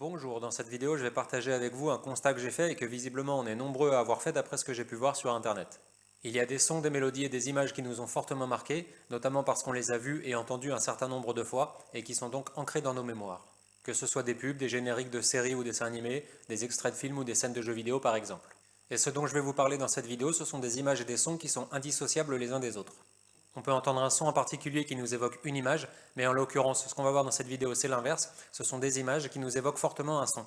Bonjour, dans cette vidéo je vais partager avec vous un constat que j'ai fait et que visiblement on est nombreux à avoir fait d'après ce que j'ai pu voir sur internet. Il y a des sons, des mélodies et des images qui nous ont fortement marqués, notamment parce qu'on les a vus et entendus un certain nombre de fois et qui sont donc ancrés dans nos mémoires. Que ce soit des pubs, des génériques de séries ou dessins animés, des extraits de films ou des scènes de jeux vidéo par exemple. Et ce dont je vais vous parler dans cette vidéo, ce sont des images et des sons qui sont indissociables les uns des autres. On peut entendre un son en particulier qui nous évoque une image, mais en l'occurrence, ce qu'on va voir dans cette vidéo, c'est l'inverse, ce sont des images qui nous évoquent fortement un son.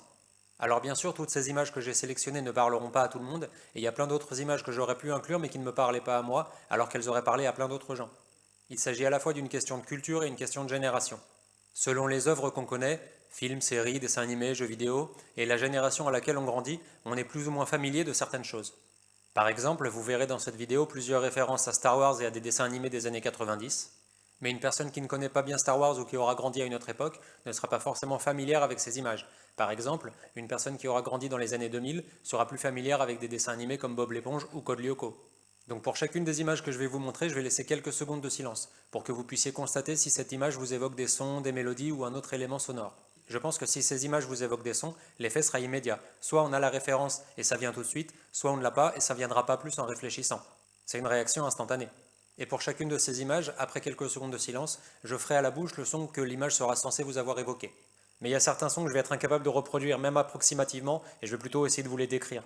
Alors bien sûr, toutes ces images que j'ai sélectionnées ne parleront pas à tout le monde, et il y a plein d'autres images que j'aurais pu inclure mais qui ne me parlaient pas à moi, alors qu'elles auraient parlé à plein d'autres gens. Il s'agit à la fois d'une question de culture et une question de génération. Selon les œuvres qu'on connaît, films, séries, dessins animés, jeux vidéo, et la génération à laquelle on grandit, on est plus ou moins familier de certaines choses. Par exemple, vous verrez dans cette vidéo plusieurs références à Star Wars et à des dessins animés des années 90, mais une personne qui ne connaît pas bien Star Wars ou qui aura grandi à une autre époque ne sera pas forcément familière avec ces images. Par exemple, une personne qui aura grandi dans les années 2000 sera plus familière avec des dessins animés comme Bob l'éponge ou Code Lyoko. Donc pour chacune des images que je vais vous montrer, je vais laisser quelques secondes de silence, pour que vous puissiez constater si cette image vous évoque des sons, des mélodies ou un autre élément sonore. Je pense que si ces images vous évoquent des sons, l'effet sera immédiat. Soit on a la référence et ça vient tout de suite, soit on ne l'a pas et ça ne viendra pas plus en réfléchissant. C'est une réaction instantanée. Et pour chacune de ces images, après quelques secondes de silence, je ferai à la bouche le son que l'image sera censée vous avoir évoqué. Mais il y a certains sons que je vais être incapable de reproduire, même approximativement, et je vais plutôt essayer de vous les décrire.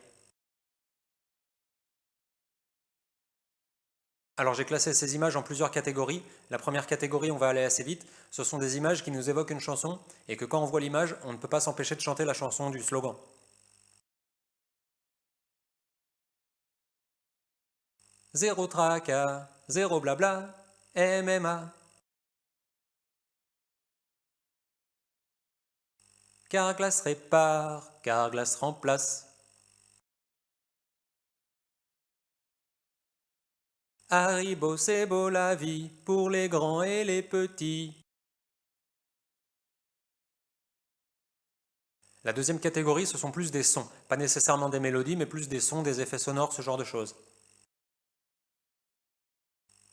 Alors j'ai classé ces images en plusieurs catégories. La première catégorie, on va aller assez vite, ce sont des images qui nous évoquent une chanson, et que quand on voit l'image, on ne peut pas s'empêcher de chanter la chanson du slogan. Zéro tracas, zéro blabla, MMA. Carglass répare, Carglass remplace. Haribo, c'est beau la vie, pour les grands et les petits. La deuxième catégorie, ce sont plus des sons, pas nécessairement des mélodies, mais plus des sons, des effets sonores, ce genre de choses.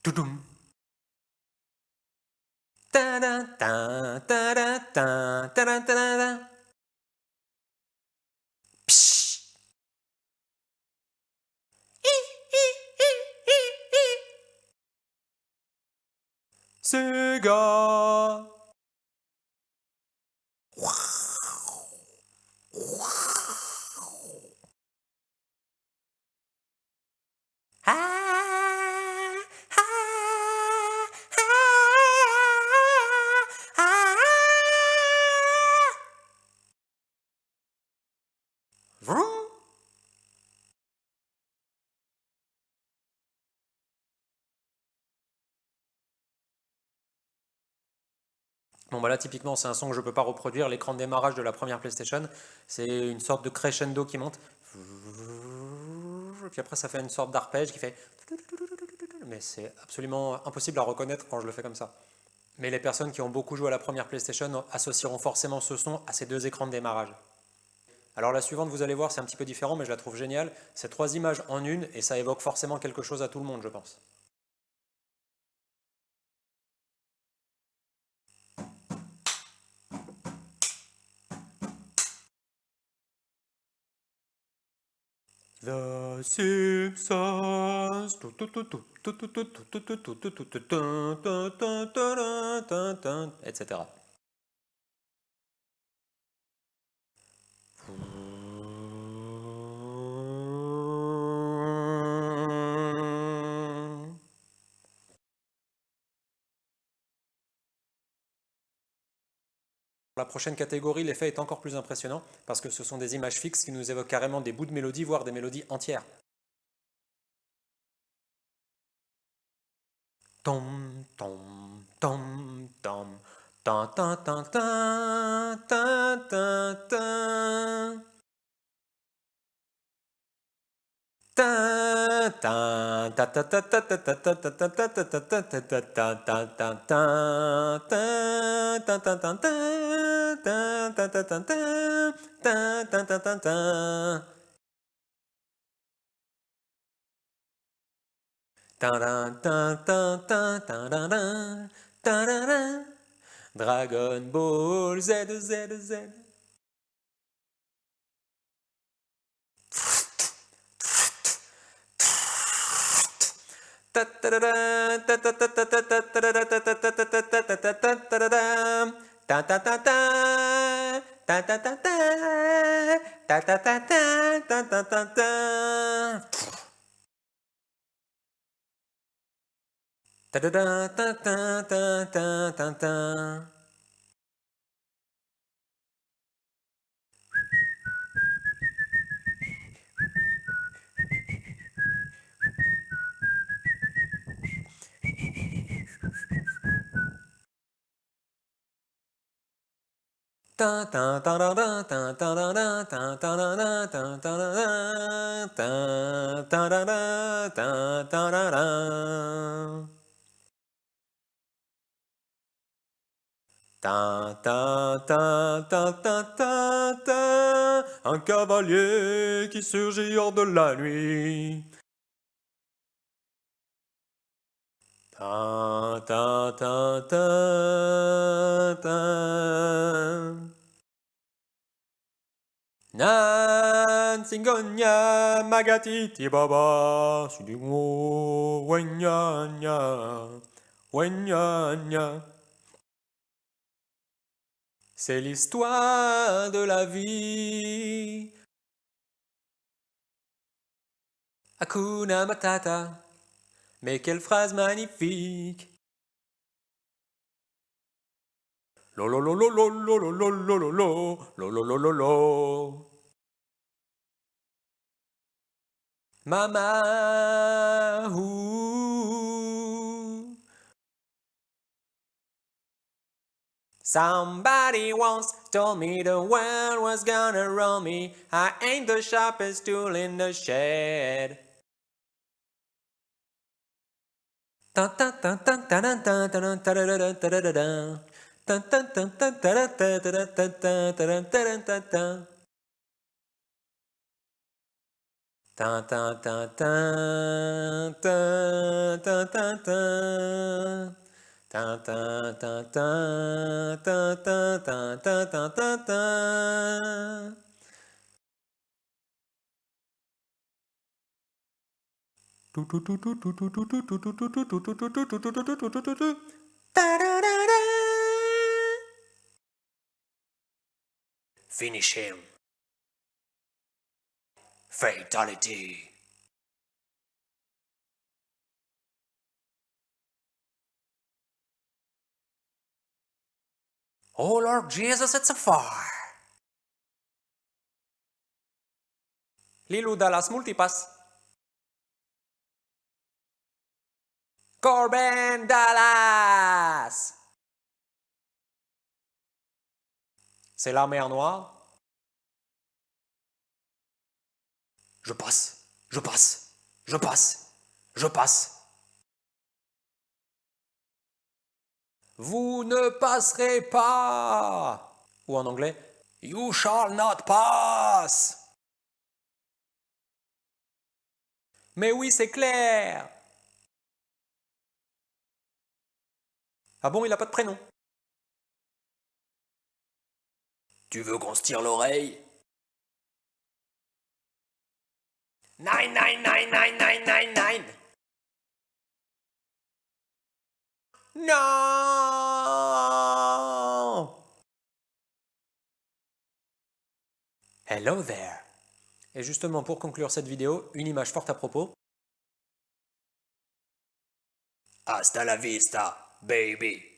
Toutoum. Ta-da, ta, ta-da, ta, ta-da, ta-da. Psh. Sega. Ah, ah, ah, ah, ah. Vroom. Bon bah là typiquement c'est un son que je ne peux pas reproduire, l'écran de démarrage de la première PlayStation, c'est une sorte de crescendo qui monte, et puis après ça fait une sorte d'arpège qui fait, mais c'est absolument impossible à reconnaître quand je le fais comme ça. Mais les personnes qui ont beaucoup joué à la première PlayStation associeront forcément ce son à ces deux écrans de démarrage. Alors la suivante, vous allez voir, c'est un petit peu différent, mais je la trouve géniale. C'est trois images en une, et ça évoque forcément quelque chose à tout le monde, je pense. The Simpsons, etc. La prochaine catégorie, l'effet est encore plus impressionnant parce que ce sont des images fixes qui nous évoquent carrément des bouts de mélodie, voire des mélodies entières. Tom, tom, tom, tom, tan, tan, tan, tan, tan, tan, tan. Dragon Ball Z, Z, Z. Un cavalier qui surgit hors de la nuit. Ta ta ta ta ta. Nan singonya magatiti baba sudigo wenyanya wenyanya. C'est l'histoire de la vie. Hakuna Matata. Mais quelle phrase magnifique! Lo lo lo lo lo lo lo lo lo lo lo lo lo lo lo. Mama, ooh. Somebody once told me the world was gonna roll me. I ain't the sharpest tool in the shed. Ta ta ta ta ta ta ta ta ta ta ta ta ta. Ta ta ta ta ta ta ta ta ta ta ta ta. Ta ta ta ta ta ta ta ta. Ta ta ta ta ta ta ta ta ta ta ta. Finish him. Fatality. Oh Lord Jesus, it's a fire. Lilou Dallas Multipass. Corbin Dallas. C'est la mer Noire. Je passe, je passe, je passe, je passe. Vous ne passerez pas. Ou en anglais, You shall not pass. Mais oui, c'est clair. Ah bon, il n'a pas de prénom. Tu veux qu'on se tire l'oreille? 9999999. Non! Hello there. Et justement, pour conclure cette vidéo, une image forte à propos. Hasta la vista, baby.